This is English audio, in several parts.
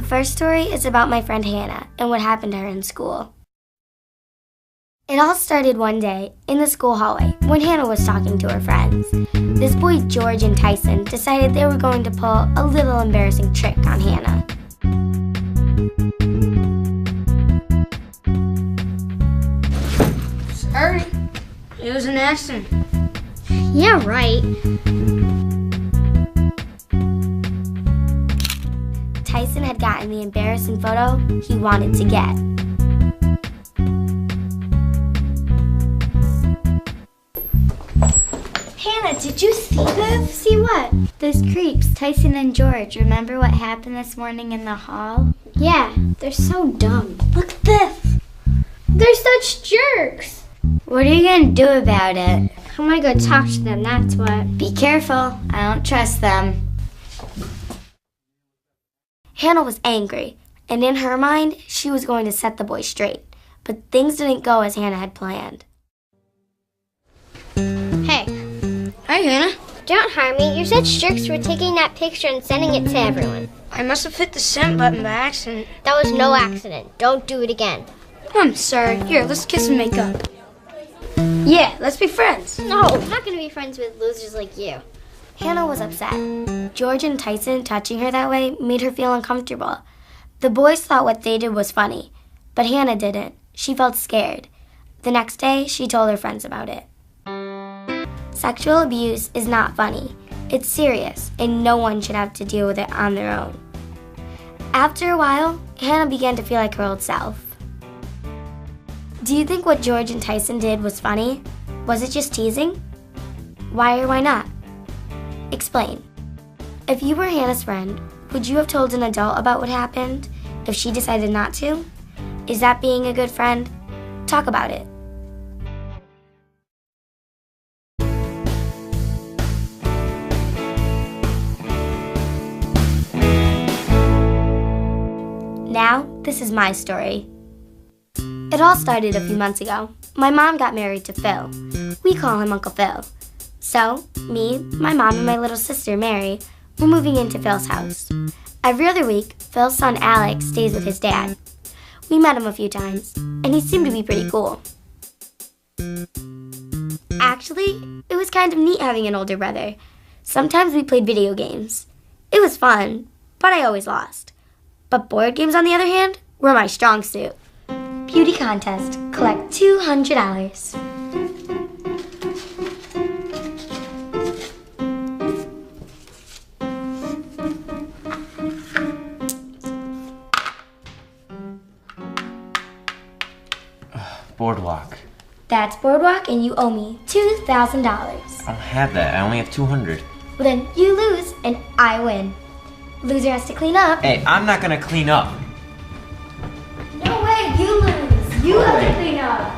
first story is about my friend Hannah and what happened to her in school. It all started one day in the school hallway when Hannah was talking to her friends. This boy George and Tyson decided they were going to pull a little embarrassing trick on Hannah. Sorry, it was an accident. Yeah, right. Tyson had gotten the embarrassing photo he wanted to get. Hannah, did you see this? See what? Those creeps, Tyson and George. Remember what happened this morning in the hall? Yeah, they're so dumb. Look at this. They're such jerks. What are you gonna do about it? I'm gonna go talk to them, that's what. Be careful, I don't trust them. Hannah was angry, and in her mind, she was going to set the boy straight. But things didn't go as Hannah had planned. Hey. Hi, Hannah. Don't harm me. You're such jerks for taking that picture and sending it to everyone. I must have hit the send button by accident. That was no accident. Don't do it again. I'm sorry. Here, let's kiss and make up. Yeah, let's be friends. No, I'm not going to be friends with losers like you. Hannah was upset. George and Tyson touching her that way made her feel uncomfortable. The boys thought what they did was funny, but Hannah didn't. She felt scared. The next day, she told her friends about it. Sexual abuse is not funny. It's serious, and no one should have to deal with it on their own. After a while, Hannah began to feel like her old self. Do you think what George and Tyson did was funny? Was it just teasing? Why or why not? Explain. If you were Hannah's friend, would you have told an adult about what happened if she decided not to? Is that being a good friend? Talk about it. Now, this is my story. It all started a few months ago. My mom got married to Phil. We call him Uncle Phil. So, me, my mom, and my little sister, Mary, were moving into Phil's house. Every other week, Phil's son, Alex, stays with his dad. We met him a few times, and he seemed to be pretty cool. Actually, it was kind of neat having an older brother. Sometimes we played video games. It was fun, but I always lost. But board games, on the other hand, were my strong suit. Beauty contest. Collect $200. Boardwalk. That's Boardwalk, and you owe me $2,000. I don't have that. I only have 200. Well, then you lose, and I win. Loser has to clean up. Hey, I'm not gonna clean up. No way, you lose. You have to clean up.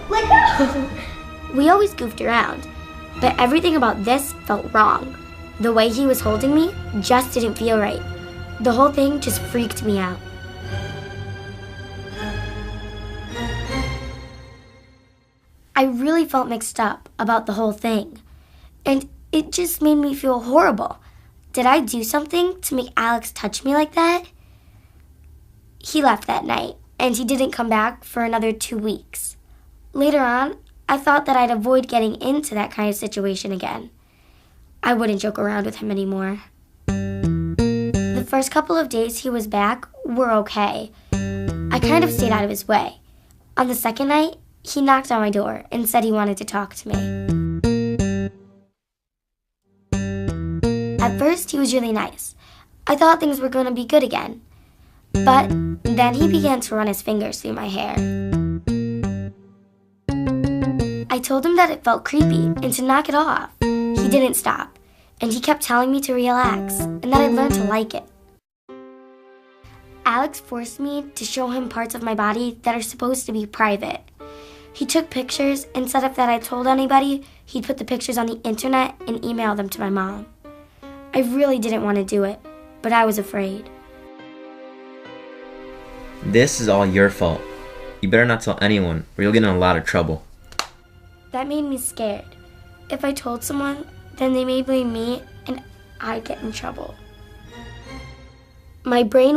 Let go. We always goofed around, but everything about this felt wrong. The way he was holding me just didn't feel right. The whole thing just freaked me out. I really felt mixed up about the whole thing, and it just made me feel horrible. Did I do something to make Alex touch me like that? He left that night, and he didn't come back for another 2 weeks. Later on, I thought that I'd avoid getting into that kind of situation again. I wouldn't joke around with him anymore. The first couple of days he was back were okay. I kind of stayed out of his way. On the second night, he knocked on my door and said he wanted to talk to me. At first, he was really nice. I thought things were going to be good again. But then he began to run his fingers through my hair. I told him that it felt creepy and to knock it off. He didn't stop, and he kept telling me to relax and that I'd learn to like it. Alex forced me to show him parts of my body that are supposed to be private. He took pictures and said if that I told anybody, he'd put the pictures on the internet and email them to my mom. I really didn't want to do it, but I was afraid. This is all your fault. You better not tell anyone, or you'll get in a lot of trouble. That made me scared. If I told someone, then they may blame me and I'd get in trouble. My brain